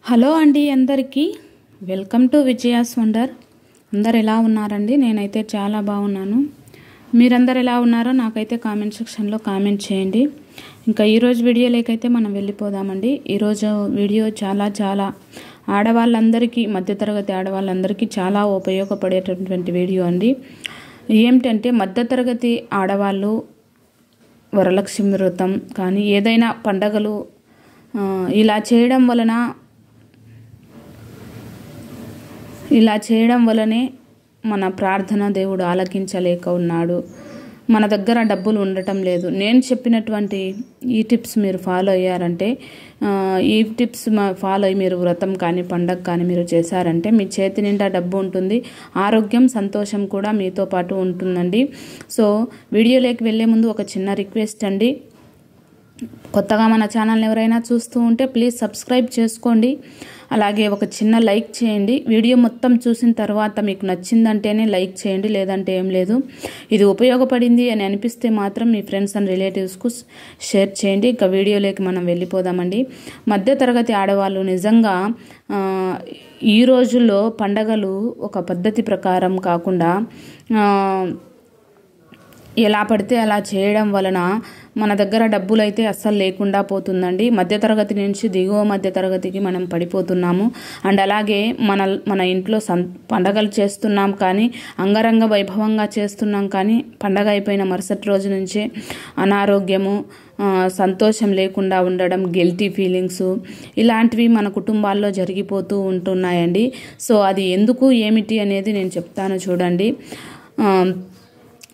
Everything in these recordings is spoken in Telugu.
హలో అండి అందరికీ వెల్కమ్ టు విజయాస్ వండర్. అందరు ఎలా ఉన్నారండి? నేనైతే చాలా బాగున్నాను. మీరందరు ఎలా ఉన్నారో నాకైతే కామెంట్ సెక్షన్లో కామెంట్ చేయండి. ఇంకా ఈరోజు వీడియోలోకైతే మనం వెళ్ళిపోదామండి. ఈరోజు వీడియో చాలా ఆడవాళ్ళందరికీ, మధ్యతరగతి ఆడవాళ్ళందరికీ చాలా ఉపయోగపడేటటువంటి వీడియో అండి. ఏమిటంటే మధ్యతరగతి ఆడవాళ్ళు వరలక్ష్మి వ్రతం కానీ ఏదైనా పండగలు ఇలా చేయడం వలనే మన ప్రార్థన దేవుడు ఆలకించలేక ఉన్నాడు. మన దగ్గర డబ్బులు ఉండటం లేదు. నేను చెప్పినటువంటి ఈ టిప్స్ మీరు ఫాలో అయ్యారంటే, ఈ టిప్స్ ఫాలో అయ్యి మీరు వ్రతం కానీ పండగ కానీ మీరు చేశారంటే మీ చేతి నిండా డబ్బు ఉంటుంది, ఆరోగ్యం సంతోషం కూడా మీతో పాటు ఉంటుందండి. సో వీడియోలోకి వెళ్ళే ముందు ఒక చిన్న రిక్వెస్ట్ అండి. కొత్తగా మన ఛానల్ని ఎవరైనా చూస్తూ ఉంటే ప్లీజ్ సబ్స్క్రైబ్ చేసుకోండి. అలాగే ఒక చిన్న లైక్ చేయండి. వీడియో మొత్తం చూసిన తర్వాత మీకు నచ్చిందంటేనే లైక్ చేయండి, లేదంటే ఏం లేదు. ఇది ఉపయోగపడింది అని అనిపిస్తే మాత్రం మీ ఫ్రెండ్స్ అండ్ రిలేటివ్స్కు షేర్ చేయండి. ఇక వీడియోలోకి మనం వెళ్ళిపోదామండి. మధ్యతరగతి ఆడవాళ్ళు నిజంగా ఈ రోజుల్లో పండగలు ఒక పద్ధతి ప్రకారం కాకుండా ఎలా పడితే అలా చేయడం వలన మన దగ్గర డబ్బులు అయితే అస్సలు లేకుండా పోతుందండి. మధ్యతరగతి నుంచి దిగువ మధ్యతరగతికి మనం పడిపోతున్నాము. అండ్ అలాగే మన ఇంట్లో పండగలు చేస్తున్నాం కానీ, అంగరంగ వైభవంగా చేస్తున్నాం కానీ, పండగ అయిపోయిన మరుసటి రోజు నుంచే అనారోగ్యము, సంతోషం లేకుండా ఉండడం, గిల్టీ ఫీలింగ్స్ ఇలాంటివి మన కుటుంబాల్లో జరిగిపోతూ ఉంటున్నాయండి. సో అది ఎందుకు ఏమిటి అనేది నేను చెప్తాను చూడండి.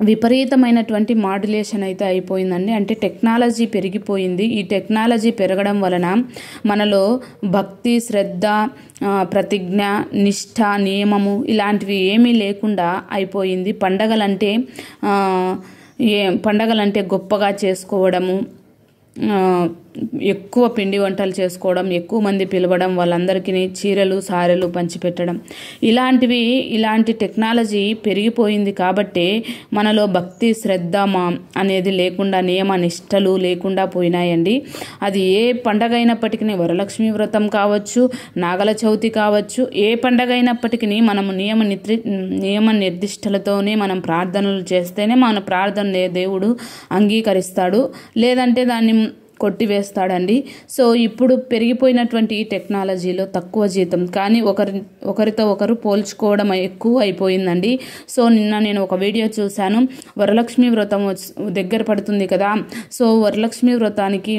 విపరీతమైనటువంటి మాడ్యులేషన్ అయితే అయిపోయిందండి. అంటే టెక్నాలజీ పెరిగిపోయింది. ఈ టెక్నాలజీ పెరగడం వలన మనలో భక్తి, శ్రద్ధ, ప్రతిజ్ఞ, నిష్ఠ, నియమము ఇలాంటివి ఏమీ లేకుండా అయిపోయింది. పండగలంటే గొప్పగా చేసుకోవడము, ఎక్కువ పిండి వంటలు చేసుకోవడం, ఎక్కువ మంది పిలవడం, వాళ్ళందరికీ చీరలు సారెలు పంచిపెట్టడం ఇలాంటి టెక్నాలజీ పెరిగిపోయింది. కాబట్టి మనలో భక్తి, శ్రద్ధ అనేది లేకుండా, నియమ నిష్టలు లేకుండా పోయినాయండి. అది ఏ పండగ అయినప్పటికీ, వరలక్ష్మి వ్రతం కావచ్చు, నాగల చవితి కావచ్చు, ఏ పండగ అయినప్పటికీ మనము నియమ నిర్దిష్టలతోనే మనం ప్రార్థనలు చేస్తేనే మన ప్రార్థన దేవుడు అంగీకరిస్తాడు, లేదంటే దాన్ని కొట్టివేస్తాడండి. సో ఇప్పుడు పెరిగిపోయినటువంటి ఈ టెక్నాలజీలో తక్కువ జీతం కానీ ఒకరితో ఒకరు పోల్చుకోవడం ఎక్కువ అయిపోయిందండి. సో నిన్న నేను ఒక వీడియో చూశాను. వరలక్ష్మి వ్రతం దగ్గర పడుతుంది కదా. సో వరలక్ష్మి వ్రతానికి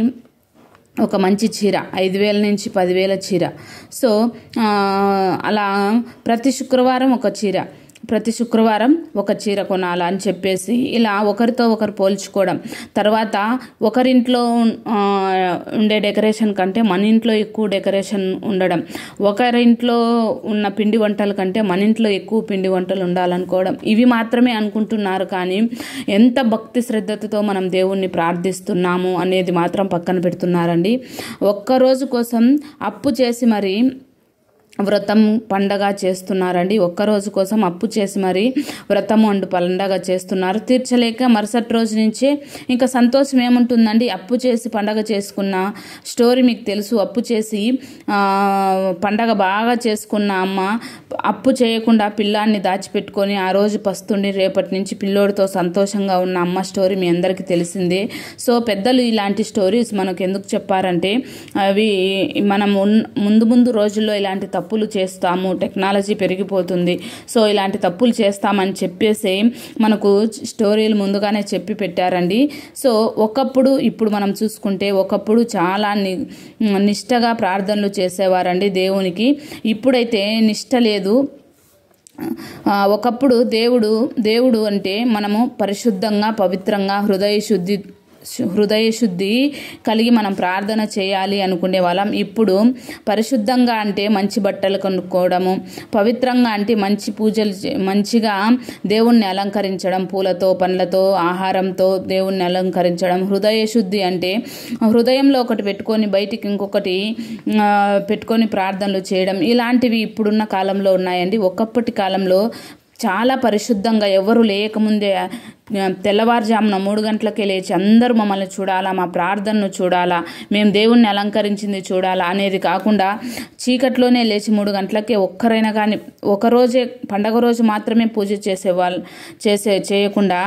ఒక మంచి చీర 5,000 నుంచి 10,000 చీర. సో అలా ప్రతి శుక్రవారం ఒక చీర కొనాలా అని చెప్పేసి ఇలా ఒకరితో ఒకరు పోల్చుకోవడం. తర్వాత ఒకరింట్లో ఉండే డెకరేషన్ కంటే మన ఇంట్లో ఎక్కువ డెకరేషన్ ఉండడం, ఒకరింట్లో ఉన్న పిండి వంటల కంటే మన ఇంట్లో ఎక్కువ పిండి వంటలు ఉండాలనుకోవడం, ఇవి మాత్రమే అనుకుంటున్నారు. కానీ ఎంత భక్తి శ్రద్ధతో మనం దేవుణ్ణి ప్రార్థిస్తున్నాము అనేది మాత్రం పక్కన పెడుతున్నారండి. ఒక్కరోజు కోసం అప్పు చేసి మరి వ్రతం పండగ చేస్తున్నారండి. ఒక్కరోజు కోసం అప్పు చేసి మరి వ్రతము అండ్ పండగ చేస్తున్నారు. తీర్చలేక మరుసటి రోజు నుంచే ఇంకా సంతోషం ఏముంటుందండి. అప్పు చేసి పండగ చేసుకున్న స్టోరీ మీకు తెలుసు. అప్పు చేసి పండగ బాగా చేసుకున్న అమ్మ అప్పు చేయకుండా పిల్లాన్ని దాచిపెట్టుకొని ఆ రోజు పస్తుండి రేపటి నుంచి పిల్లోడితో సంతోషంగా ఉన్న అమ్మ స్టోరీ మీ అందరికీ తెలిసిందే. సో పెద్దలు ఇలాంటి స్టోరీస్ మనకు ఎందుకు చెప్పారంటే, అవి మనం ముందు రోజుల్లో ఇలాంటి తప్పులు చేస్తాము, టెక్నాలజీ పెరిగిపోతుంది, సో ఇలాంటి తప్పులు చేస్తామని చెప్పేసి మనకు స్టోరీలు ముందుగానే చెప్పి పెట్టారండి. సో ఇప్పుడు మనం చూసుకుంటే ఒకప్పుడు చాలా నిష్టగా ప్రార్థనలు చేసేవారండి దేవునికి. ఇప్పుడైతే నిష్ట లేదు. ఒకప్పుడు దేవుడు అంటే మనము పరిశుద్ధంగా, పవిత్రంగా, హృదయ శుద్ధి కలిగి మనం ప్రార్థన చేయాలి అనుకునే వాళ్ళం. ఇప్పుడు పరిశుద్ధంగా అంటే మంచి బట్టలు కొనుక్కోవడము, పవిత్రంగా అంటే మంచి పూజలు, మంచిగా దేవుణ్ణి అలంకరించడం, పూలతో, పండ్లతో, ఆహారంతో దేవుణ్ణి అలంకరించడం. హృదయ శుద్ధి అంటే హృదయంలో ఒకటి పెట్టుకొని బయటికి ఇంకొకటి పెట్టుకొని ప్రార్థనలు చేయడం. ఇలాంటివి ఇప్పుడున్న కాలంలో ఉన్నాయండి. ఒకప్పటి కాలంలో చాలా పరిశుద్ధంగా ఎవరు లేకముందే తెల్లవారుజామున 3 గంటలకే లేచి అందరూ మమ్మల్ని చూడాలా, మా ప్రార్థనను చూడాలా, మేము దేవుణ్ణి అలంకరించింది చూడాలా అనేది కాకుండా చీకట్లోనే లేచి 3 గంటలకే ఒక్కరైనా కానీ ఒకరోజే పండగ రోజు మాత్రమే పూజ చేయకుండా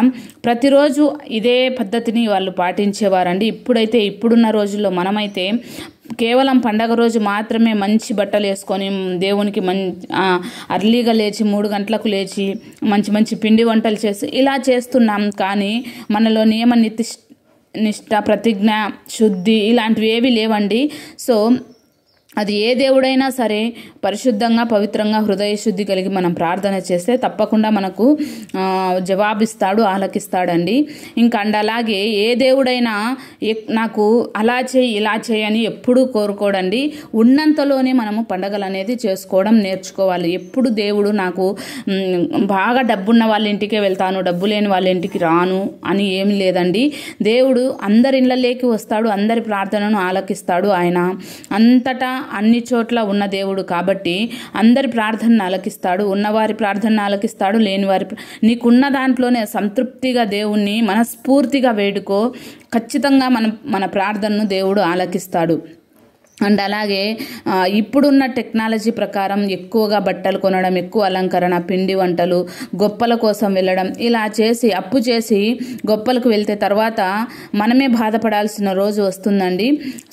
ప్రతిరోజు ఇదే పద్ధతిని వాళ్ళు పాటించేవారండి. ఇప్పుడున్న రోజుల్లో మనమైతే కేవలం పండగ రోజు మాత్రమే మంచి బట్టలు వేసుకొని దేవునికి అర్లీగా లేచి 3 గంటలకు లేచి మంచి మంచి పిండి వంటలు చేసి ఇలా చేస్తున్నాం. కానీ మనలో నిష్ఠ, ప్రతిజ్ఞ, శుద్ధి ఇలాంటివి ఏవి లేవండి. సో అది ఏ దేవుడైనా సరే పరిశుద్ధంగా పవిత్రంగా హృదయ శుద్ధి కలిగి మనం ప్రార్థన చేస్తే తప్పకుండా మనకు జవాబిస్తాడు, ఆలకిస్తాడండి. ఇంకా అలాగే ఏ దేవుడైనా నాకు అలా చేయి ఇలా చేయని ఎప్పుడూ కోరుకోడండి. ఉన్నంతలోనే మనము పండగలు అనేది చేసుకోవడం నేర్చుకోవాలి. ఎప్పుడు దేవుడు నాకు బాగా డబ్బున్న వాళ్ళ ఇంటికే వెళ్తాను, డబ్బు లేని వాళ్ళ ఇంటికి రాను అని ఏమి లేదండి. దేవుడు అందరి ఇళ్ళలోకి వస్తాడు, అందరి ప్రార్థనను ఆలకిస్తాడు. ఆయన అంతటా అన్ని చోట్ల ఉన్న దేవుడు కాబట్టి అందరి ప్రార్థనను ఆలకిస్తాడు. ఉన్నవారి ప్రార్థనను ఆలకిస్తాడు, లేనివారి నీకున్న దాంట్లోనే సంతృప్తిగా దేవుణ్ణి మనస్ఫూర్తిగా వేడుకో, ఖచ్చితంగా మన ప్రార్థనను దేవుడు ఆలకిస్తాడు. అండ్ అలాగే ఇప్పుడున్న టెక్నాలజీ ప్రకారం ఎక్కువగా బట్టలు కొనడం, ఎక్కువ అలంకరణ, పిండి వంటలు, గొప్పల కోసం వెళ్ళడం, ఇలా చేసి అప్పు చేసి గొప్పలకు వెళ్తే తర్వాత మనమే బాధపడాల్సిన రోజు వస్తుందండి.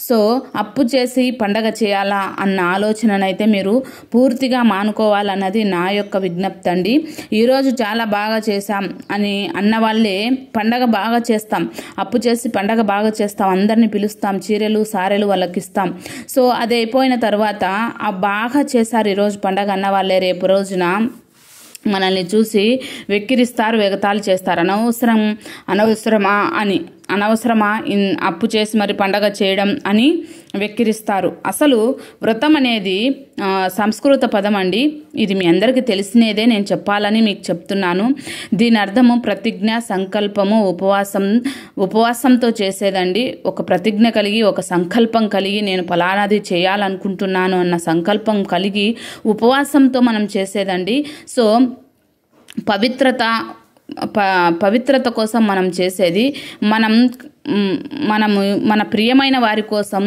సో అప్పు చేసి పండగ చేయాలా అన్న ఆలోచననైతే మీరు పూర్తిగా మానుకోవాలన్నది నా యొక్క విజ్ఞప్తి అండి. ఈరోజు చాలా బాగా చేశాం అని అన్న వాళ్ళే పండగ బాగా చేస్తాం, అప్పు చేసి పండగ బాగా చేస్తాం, అందరినీ పిలుస్తాం, చీరలు సారెలు వాళ్ళకి ఇస్తాం. సో అది అయిపోయిన తర్వాత బాగా చేశారు ఈరోజు పండగ అన్న వాళ్ళే రేపు రోజున మనల్ని చూసి వెక్కిరిస్తారు, వెగతాలు చేస్తారు. అనవసరమా అప్పు చేసి మరి పండగ చేయడం అని వెక్కిరిస్తారు. అసలు వ్రతం అనేది సంస్కృత పదం అండి. ఇది మీ అందరికీ తెలిసినదే, నేను చెప్పాలని మీకు చెప్తున్నాను. దీని అర్థము ప్రతిజ్ఞ, సంకల్పము, ఉపవాసంతో చేసేదండి. ఒక ప్రతిజ్ఞ కలిగి, ఒక సంకల్పం కలిగి నేను ఫలానాది చేయాలనుకుంటున్నాను అన్న సంకల్పం కలిగి ఉపవాసంతో మనం చేసేదండి. సో పవిత్రత కోసం మనం చేసేది, మనము మన ప్రియమైన వారి కోసం,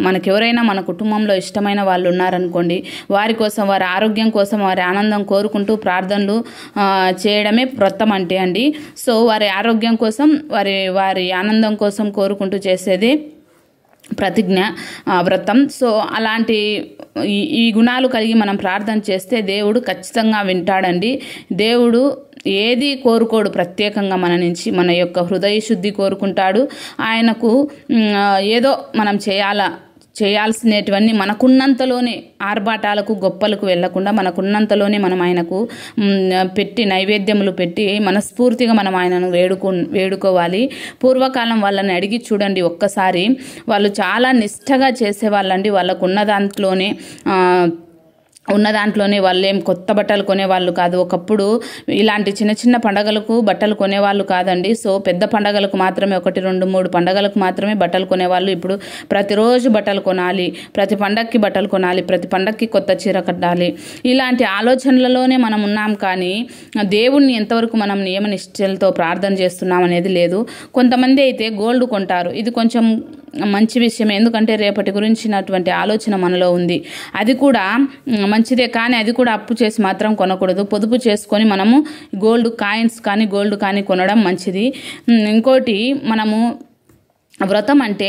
మనకెవరైనా మన కుటుంబంలో ఇష్టమైన వాళ్ళు ఉన్నారనుకోండి, వారి కోసం, వారి ఆరోగ్యం కోసం, వారి ఆనందం కోరుకుంటూ ప్రార్థనలు చేయడమే వ్రతం అంటే అండి. సో వారి ఆరోగ్యం కోసం, వారి ఆనందం కోసం కోరుకుంటూ చేసేది ప్రతిజ్ఞ, వ్రతం. సో అలాంటి ఈ గుణాలు కలిగి మనం ప్రార్థన చేస్తే దేవుడు ఖచ్చితంగా వింటాడండి. దేవుడు ఏది కోరుకోడు ప్రత్యేకంగా మన నుంచి, మన యొక్క హృదయ శుద్ధి కోరుకుంటాడు. ఆయనకు ఏదో మనం చేయాల్సినటువన్నీ మనకున్నంతలోనే, ఆర్భాటాలకు గొప్పలకు వెళ్లకుండా మనకున్నంతలోనే మనం ఆయనకు పెట్టి నైవేద్యములు పెట్టి మనస్ఫూర్తిగా మనం ఆయనను వేడుకోవాలి. పూర్వకాలం వాళ్ళని అడిగి చూడండి ఒక్కసారి, వాళ్ళు చాలా నిష్ఠగా చేసేవాళ్ళండి. వాళ్ళకు ఉన్న దాంట్లోనే వాళ్ళేం కొత్త బట్టలు కొనేవాళ్ళు కాదు. ఒకప్పుడు ఇలాంటి చిన్న చిన్న పండగలకు బట్టలు కొనేవాళ్ళు కాదండి. సో పెద్ద పండగలకు మాత్రమే, 1, 2, 3 పండగలకు మాత్రమే బట్టలు కొనేవాళ్ళు. ఇప్పుడు ప్రతిరోజు బట్టలు కొనాలి, ప్రతి పండగకి బట్టలు కొనాలి, ప్రతి పండగకి కొత్త చీర కట్టాలి, ఇలాంటి ఆలోచనలలోనే మనం ఉన్నాం. కానీ దేవుణ్ణి ఎంతవరకు మనం నియమనిష్టలతో ప్రార్థన చేస్తున్నాం అనేది లేదు. కొంతమంది అయితే గోల్డ్ కొంటారు. ఇది కొంచెం మంచి విషయం, ఎందుకంటే రేపటి గురించినటువంటి ఆలోచన మనలో ఉంది. అది కూడా మంచిదే, కానీ అది కూడా అప్పు చేసి మాత్రం కొనకూడదు. పొదుపు చేసుకొని మనము గోల్డ్ కాయిన్స్ కానీ గోల్డ్ కానీ కొనడం మంచిది. ఇంకోటి, మనము వ్రతం అంటే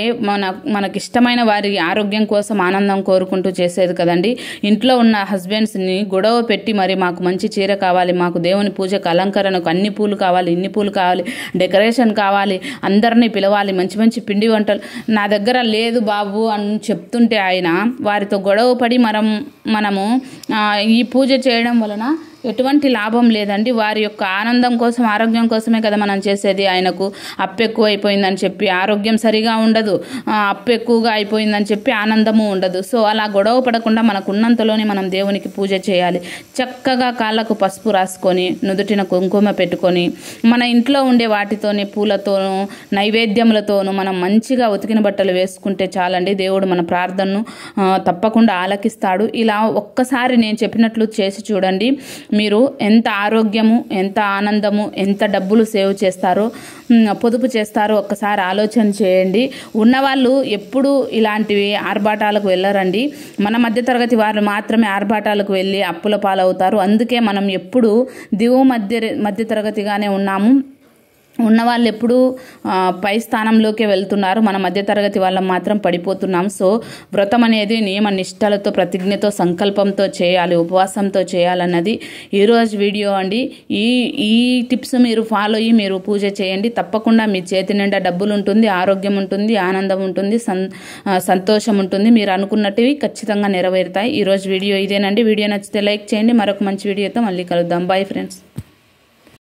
మనకిష్టమైన వారి ఆరోగ్యం కోసం, ఆనందం కోరుకుంటూ చేసేది కదండి. ఇంట్లో ఉన్న హస్బెండ్స్ని గొడవ పెట్టి మరి మాకు మంచి చీర కావాలి, మాకు దేవుని పూజకు అలంకరణకు అన్ని పూలు కావాలి, ఇన్ని పూలు కావాలి, డెకరేషన్ కావాలి, అందరినీ పిలవాలి, మంచి మంచి పిండి వంటలు నా దగ్గర లేదు బాబు అని చెప్తుంటే ఆయన వారితో గొడవ పడి మనము ఈ పూజ చేయడం వలన ఎటువంటి లాభం లేదండి. వారి యొక్క ఆనందం కోసం, ఆరోగ్యం కోసమే కదా మనం చేసేది. ఆయనకు అప్పు ఎక్కువ అయిపోయిందని చెప్పి ఆరోగ్యం సరిగా ఉండదు, అప్పు ఎక్కువగా అయిపోయిందని చెప్పి ఆనందము ఉండదు. సో అలా గొడవ పడకుండా మనకు ఉన్నంతలోనే మనం దేవునికి పూజ చేయాలి. చక్కగా కాళ్ళకు పసుపు రాసుకొని, నుదుటిన కుంకుమ పెట్టుకొని, మన ఇంట్లో ఉండే వాటితోనే, పూలతోనూ నైవేద్యములతోనూ మనం మంచిగా ఉతికిన బట్టలు వేసుకుంటే చాలండి. దేవుడు మన ప్రార్థనను తప్పకుండా ఆలకిస్తాడు. ఇలా ఒక్కసారి నేను చెప్పినట్లు చేసి చూడండి, మీరు ఎంత ఆరోగ్యము, ఎంత ఆనందము, ఎంత డబ్బులు సేవ్ చేస్తారో, పొదుపు చేస్తారో ఒక్కసారి ఆలోచన చేయండి. ఉన్నవాళ్ళు ఎప్పుడూ ఇలాంటివి ఆర్భాటాలకు వెళ్ళరండి. మన మధ్యతరగతి వారు మాత్రమే ఆర్భాటాలకు వెళ్ళి అప్పుల పాలవుతారు. అందుకే మనం ఎప్పుడు దిగువ మధ్యతరగతిగానే ఉన్నాము. ఉన్నవాళ్ళు ఎప్పుడూ పై స్థానంలోకే వెళ్తున్నారు. మన మధ్యతరగతి వాళ్ళం మాత్రం పడిపోతున్నాం. సో వ్రతం అనేది నియమ నిష్టలతో, ప్రతిజ్ఞతో, సంకల్పంతో చేయాలి, ఉపవాసంతో చేయాలన్నది ఈరోజు వీడియో అండి. ఈ టిప్స్ మీరు ఫాలో అయ్యి మీరు పూజ చేయండి. తప్పకుండా మీ చేతి నిండా డబ్బులు ఉంటుంది, ఆరోగ్యం ఉంటుంది, ఆనందం ఉంటుంది, సంతోషం ఉంటుంది. మీరు అనుకున్నట్టువి ఖచ్చితంగా నెరవేరుతాయి. ఈరోజు వీడియో ఇదేనండి. వీడియో నచ్చితే లైక్ చేయండి. మరొక మంచి వీడియోతో మళ్ళీ కలుద్దాం. Bye friends.